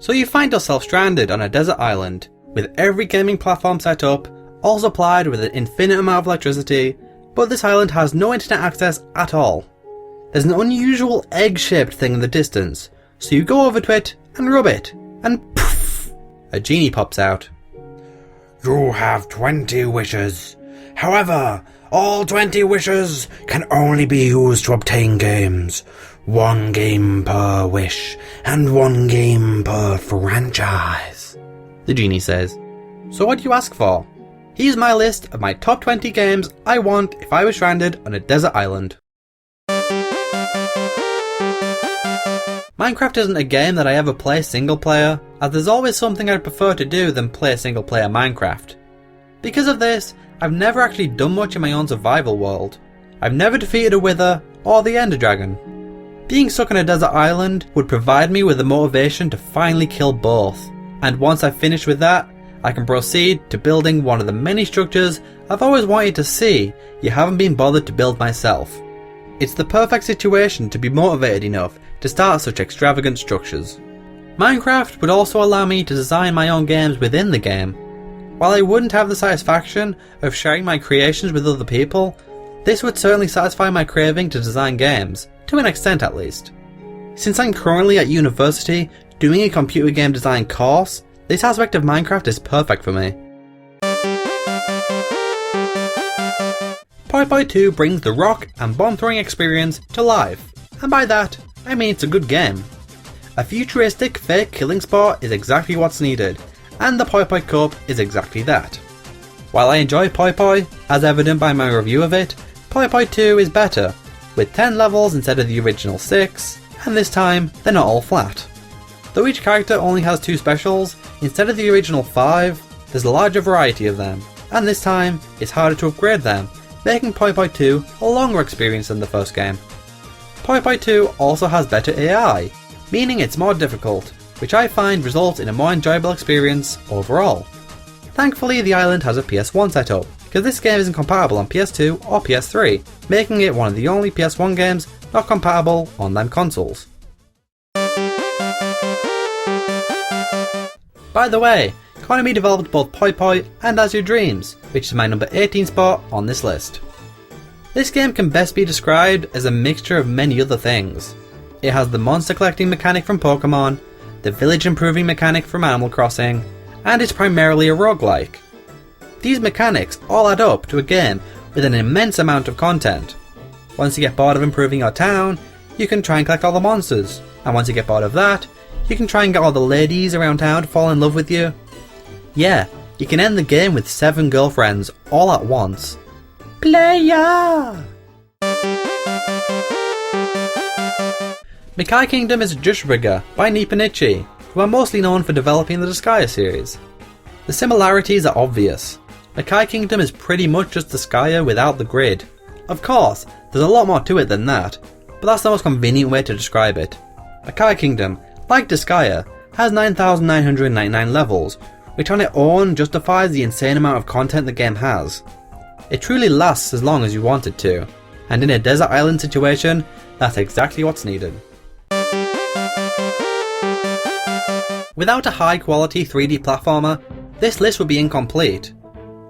So you find yourself stranded on a desert island, with every gaming platform set up, all supplied with an infinite amount of electricity, but this island has no internet access at all. There's an unusual egg-shaped thing in the distance, so you go over to it and rub it, and poof! A genie pops out. You have 20 wishes. However, all 20 wishes can only be used to obtain games. 1 game per wish, and 1 game per franchise, the genie says. So what do you ask for? Here's my list of my top 20 games I want if I was stranded on a desert island. Minecraft isn't a game that I ever play single player, as there's always something I'd prefer to do than play single player Minecraft. Because of this, I've never actually done much in my own survival world. I've never defeated a Wither or the Ender Dragon. Being stuck on a desert island would provide me with the motivation to finally kill both, and once I've finished with that, I can proceed to building one of the many structures I've always wanted to see yet haven't been bothered to build myself. It's the perfect situation to be motivated enough to start such extravagant structures. Minecraft would also allow me to design my own games within the game. While I wouldn't have the satisfaction of sharing my creations with other people, this would certainly satisfy my craving to design games, to an extent at least. Since I'm currently at university doing a computer game design course, this aspect of Minecraft is perfect for me. Poi Poi 2 brings the rock and bomb throwing experience to life, and by that, I mean it's a good game. A futuristic fake killing sport is exactly what's needed, and the Poi Poi Cup is exactly that. While I enjoy Poi Poi, as evident by my review of it, Poi Poi 2 is better, with 10 levels instead of the original 6, and this time they're not all flat. Though each character only has 2 specials, instead of the original 5, there's a larger variety of them, and this time it's harder to upgrade them, making Poi Poi 2 a longer experience than the first game. Poi Poi 2 also has better AI, meaning it's more difficult, which I find results in a more enjoyable experience overall. Thankfully the island has a PS1 setup, because this game isn't compatible on PS2 or PS3, making it one of the only PS1 games not compatible on them consoles. By the way, Konami developed both Poi Poi and As Your Dreams, which is my number 18 spot on this list. This game can best be described as a mixture of many other things. It has the monster collecting mechanic from Pokemon, the village improving mechanic from Animal Crossing, and it's primarily a roguelike. These mechanics all add up to a game with an immense amount of content. Once you get bored of improving your town, you can try and collect all the monsters, and once you get bored of that, you can try and get all the ladies around town to fall in love with you. Yeah, you can end the game with 7 girlfriends all at once. Playa! Makai Kingdom is a Jushbrigger by Nipponichi, who are mostly known for developing the Disgaea series. The similarities are obvious. Makai Kingdom is pretty much just Disgaea without the grid. Of course, there's a lot more to it than that, but that's the most convenient way to describe it. Makai Kingdom, like Disgaea, has 9,999 levels, which on its own justifies the insane amount of content the game has. It truly lasts as long as you want it to, and in a desert island situation, that's exactly what's needed. Without a high quality 3D platformer, this list would be incomplete.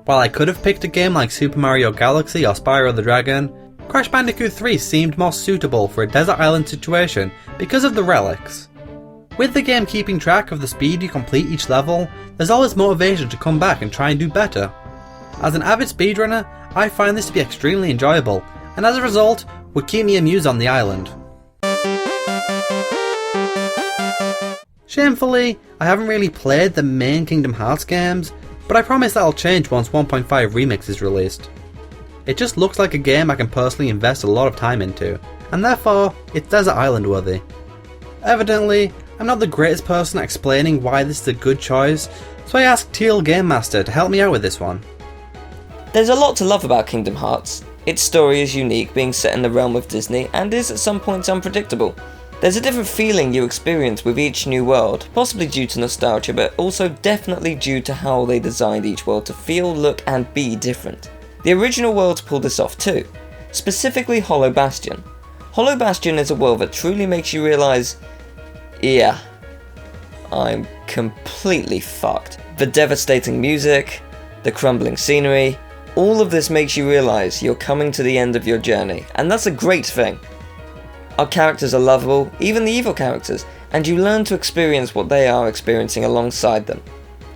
While I could have picked a game like Super Mario Galaxy or Spyro the Dragon, Crash Bandicoot 3 seemed more suitable for a desert island situation because of the relics. With the game keeping track of the speed you complete each level, there's always motivation to come back and try and do better. As an avid speedrunner, I find this to be extremely enjoyable, and as a result, would keep me amused on the island. Shamefully, I haven't really played the main Kingdom Hearts games, but I promise that'll change once 1.5 Remix is released. It just looks like a game I can personally invest a lot of time into, and therefore, it's desert island worthy. Evidently, I'm not the greatest person at explaining why this is a good choice, so I asked Teal Game Master to help me out with this one. There's a lot to love about Kingdom Hearts. Its story is unique, being set in the realm of Disney, and is at some points unpredictable. There's a different feeling you experience with each new world, possibly due to nostalgia, but also definitely due to how they designed each world to feel, look, and be different. The original worlds pull this off too, specifically Hollow Bastion. Hollow Bastion is a world that truly makes you realise, yeah, I'm completely fucked. The devastating music, the crumbling scenery, all of this makes you realise you're coming to the end of your journey, and that's a great thing. Our characters are lovable, even the evil characters, and you learn to experience what they are experiencing alongside them.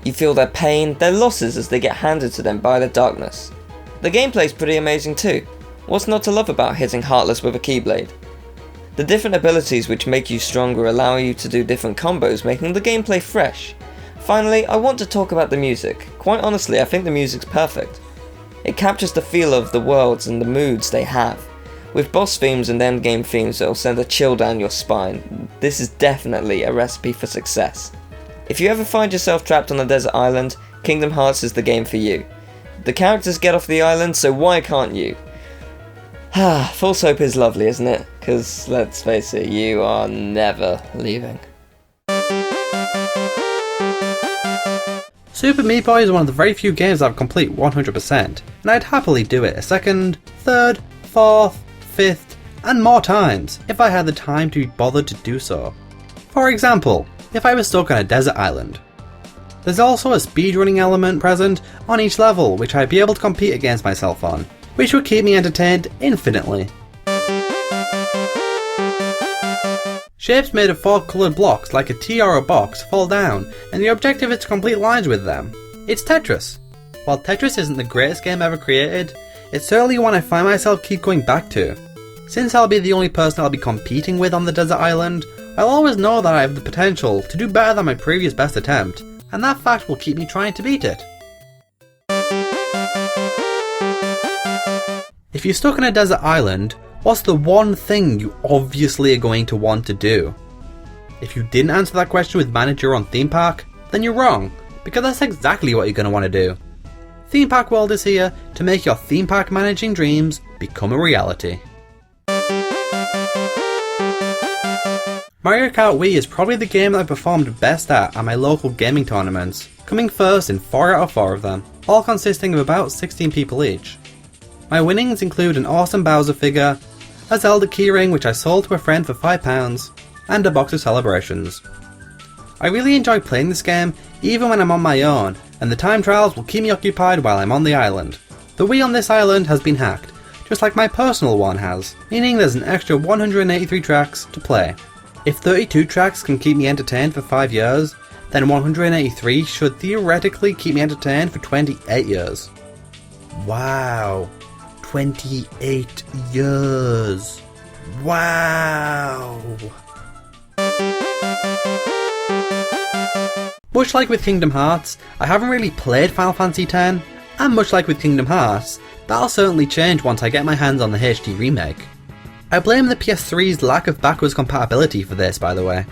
You feel their pain, their losses as they get handed to them by the darkness. The gameplay's pretty amazing too. What's not to love about hitting Heartless with a Keyblade? The different abilities which make you stronger allow you to do different combos, making the gameplay fresh. Finally, I want to talk about the music. Quite honestly, I think the music's perfect. It captures the feel of the worlds and the moods they have. With boss themes and endgame themes that'll send a chill down your spine, this is definitely a recipe for success. If you ever find yourself trapped on a desert island, Kingdom Hearts is the game for you. The characters get off the island, so why can't you? False hope is lovely, isn't it? Because, let's face it, you are never leaving. Super Meat Boy is one of the very few games I've complete 100%, and I'd happily do it a second, third, fourth, fifth, and more times if I had the time to be bothered to do so. For example, if I was stuck on a desert island. There's also a speedrunning element present on each level which I'd be able to compete against myself on, which would keep me entertained infinitely. Shapes made of 4 coloured blocks like a T or a box fall down, and the objective is to complete lines with them. It's Tetris. While Tetris isn't the greatest game ever created, it's certainly one I find myself keep going back to. Since I'll be the only person I'll be competing with on the desert island, I'll always know that I have the potential to do better than my previous best attempt, and that fact will keep me trying to beat it. If you're stuck on a desert island, what's the one thing you obviously are going to want to do? If you didn't answer that question with Manager on Theme Park, then you're wrong, because that's exactly what you're going to want to do. Theme Park World is here to make your theme park managing dreams become a reality. Mario Kart Wii is probably the game that I performed best at my local gaming tournaments, coming first in 4 out of 4 of them, all consisting of about 16 people each. My winnings include an awesome Bowser figure, a Zelda keyring which I sold to a friend for £5, and a box of celebrations. I really enjoy playing this game even when I'm on my own, and the time trials will keep me occupied while I'm on the island. The Wii on this island has been hacked, just like my personal one has, meaning there's an extra 183 tracks to play. If 32 tracks can keep me entertained for 5 years, then 183 should theoretically keep me entertained for 28 years. Wow, 28 years. Wow. Much like with Kingdom Hearts, I haven't really played Final Fantasy X, and much like with Kingdom Hearts, that'll certainly change once I get my hands on the HD remake. I blame the PS3's lack of backwards compatibility for this, by the way.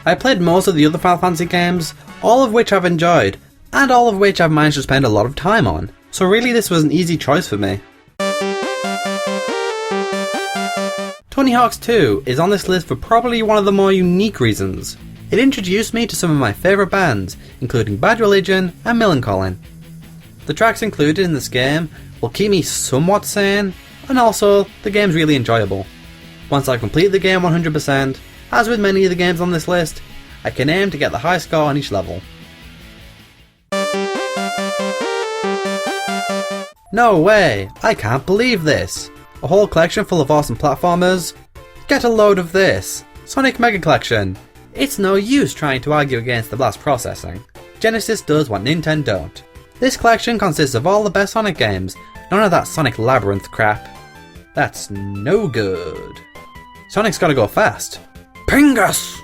I played most of the other Final Fantasy games, all of which I've enjoyed, and all of which I've managed to spend a lot of time on, so really this was an easy choice for me. Tony Hawk's 2 is on this list for probably one of the more unique reasons. It introduced me to some of my favourite bands, including Bad Religion and Millencolin. The tracks included in this game will keep me somewhat sane, and also, the game's really enjoyable. Once I complete the game 100%, as with many of the games on this list, I can aim to get the high score on each level. No way! I can't believe this! A whole collection full of awesome platformers? Get a load of this! Sonic Mega Collection! It's no use trying to argue against the blast processing. Genesis does what Nintendo don't. This collection consists of all the best Sonic games, none of that Sonic Labyrinth crap. That's no good. Sonic's gotta go fast. Pingus!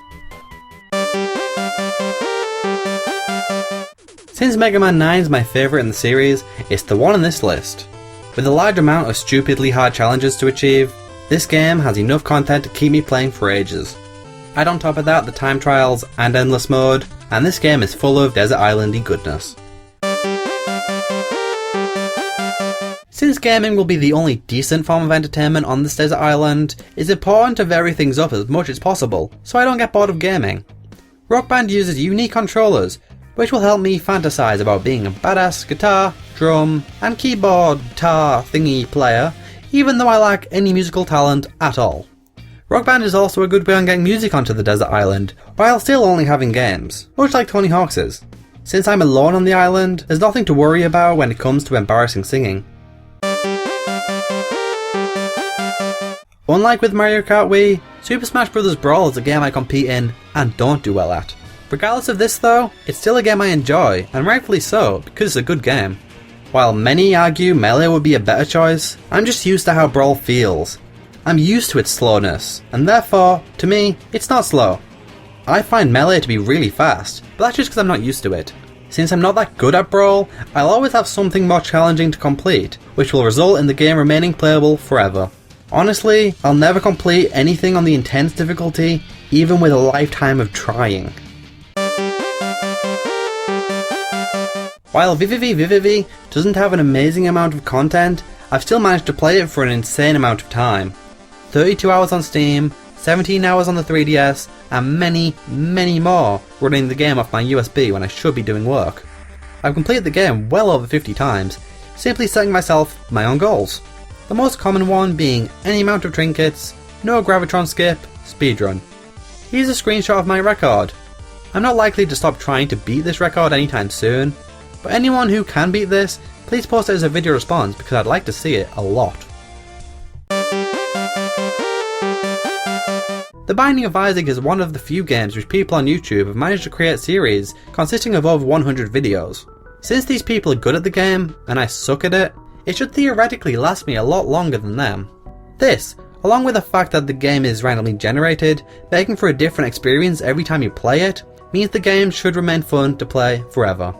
Since Mega Man 9 is my favourite in the series, it's the one on this list. With a large amount of stupidly hard challenges to achieve, this game has enough content to keep me playing for ages. Add on top of that the time trials and endless mode, and this game is full of desert island-y goodness. Since gaming will be the only decent form of entertainment on this desert island, it's important to vary things up as much as possible, so I don't get bored of gaming. Rock Band uses unique controllers, which will help me fantasize about being a badass guitar, drum, and keyboard tar thingy player, even though I lack any musical talent at all. Rock Band is also a good way on getting music onto the desert island, while still only having games, much like Tony Hawk's is. Since I'm alone on the island, there's nothing to worry about when it comes to embarrassing singing. Unlike with Mario Kart Wii, Super Smash Bros. Brawl is a game I compete in and don't do well at. Regardless of this though, it's still a game I enjoy, and rightfully so, because it's a good game. While many argue Melee would be a better choice, I'm just used to how Brawl feels. I'm used to its slowness, and therefore, to me, it's not slow. I find Melee to be really fast, but that's just because I'm not used to it. Since I'm not that good at Brawl, I'll always have something more challenging to complete, which will result in the game remaining playable forever. Honestly, I'll never complete anything on the intense difficulty, even with a lifetime of trying. While VVVVVV doesn't have an amazing amount of content, I've still managed to play it for an insane amount of time. 32 hours on Steam, 17 hours on the 3DS, and many, many more running the game off my USB when I should be doing work. I've completed the game well over 50 times, simply setting myself my own goals. The most common one being any amount of trinkets, no gravitron skip, speedrun. Here's a screenshot of my record. I'm not likely to stop trying to beat this record anytime soon, but anyone who can beat this, please post it as a video response because I'd like to see it a lot. The Binding of Isaac is one of the few games which people on YouTube have managed to create series consisting of over 100 videos. Since these people are good at the game, and I suck at it, it should theoretically last me a lot longer than them. This, along with the fact that the game is randomly generated, making for a different experience every time you play it, means the game should remain fun to play forever.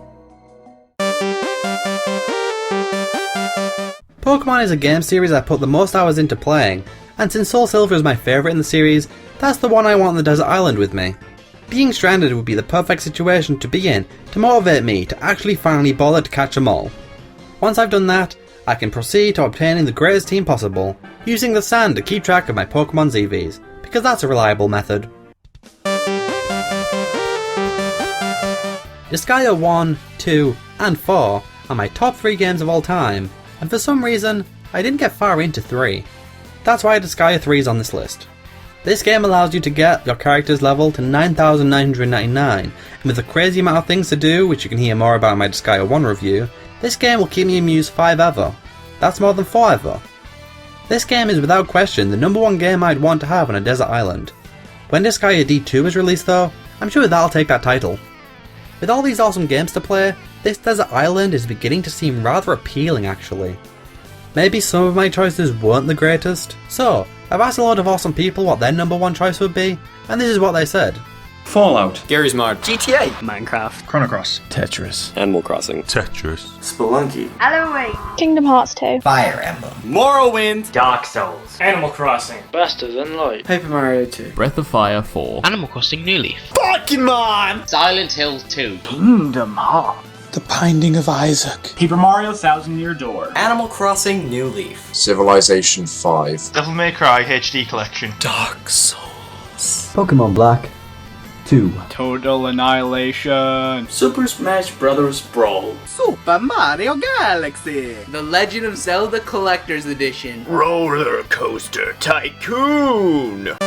Pokemon is a game series I put the most hours into playing, and since Soul Silver is my favourite in the series, that's the one I want on the desert island with me. Being stranded would be the perfect situation to be in to motivate me to actually finally bother to catch them all. Once I've done that, I can proceed to obtaining the greatest team possible, using the sand to keep track of my Pokemon's EVs, because that's a reliable method. Disgaea 1, 2, and 4 are my top 3 games of all time, and for some reason, I didn't get far into 3. That's why Disgaea 3 is on this list. This game allows you to get your character's level to 9,999, and with a crazy amount of things to do, which you can hear more about in my Disgaea 1 review, this game will keep me amused 5 ever. That's more than 4 ever. This game is without question the number 1 game I'd want to have on a desert island. When Disgaea D2 is released though, I'm sure that'll take that title. With all these awesome games to play, this desert island is beginning to seem rather appealing actually. Maybe some of my choices weren't the greatest, so I've asked a lot of awesome people what their number 1 choice would be, and this is what they said. Fallout, Gary's Mod, GTA, Minecraft, Chrono Cross, Tetris, Animal Crossing, Tetris, Spelunky, Alan Wake, Kingdom Hearts 2, Fire Emblem, Morrowind, Dark Souls, Animal Crossing, Faster Than Light, Paper Mario 2, Breath of Fire 4, Animal Crossing New Leaf, Pokemon, Silent Hill 2, Kingdom Hearts, The Binding of Isaac, Paper Mario Thousand Year Door, Animal Crossing New Leaf, Civilization 5, Devil May Cry HD Collection, Dark Souls, Pokemon Black 2, Total Annihilation, Super Smash Bros. Brawl, Super Mario Galaxy, The Legend of Zelda Collector's Edition, Roller Coaster Tycoon.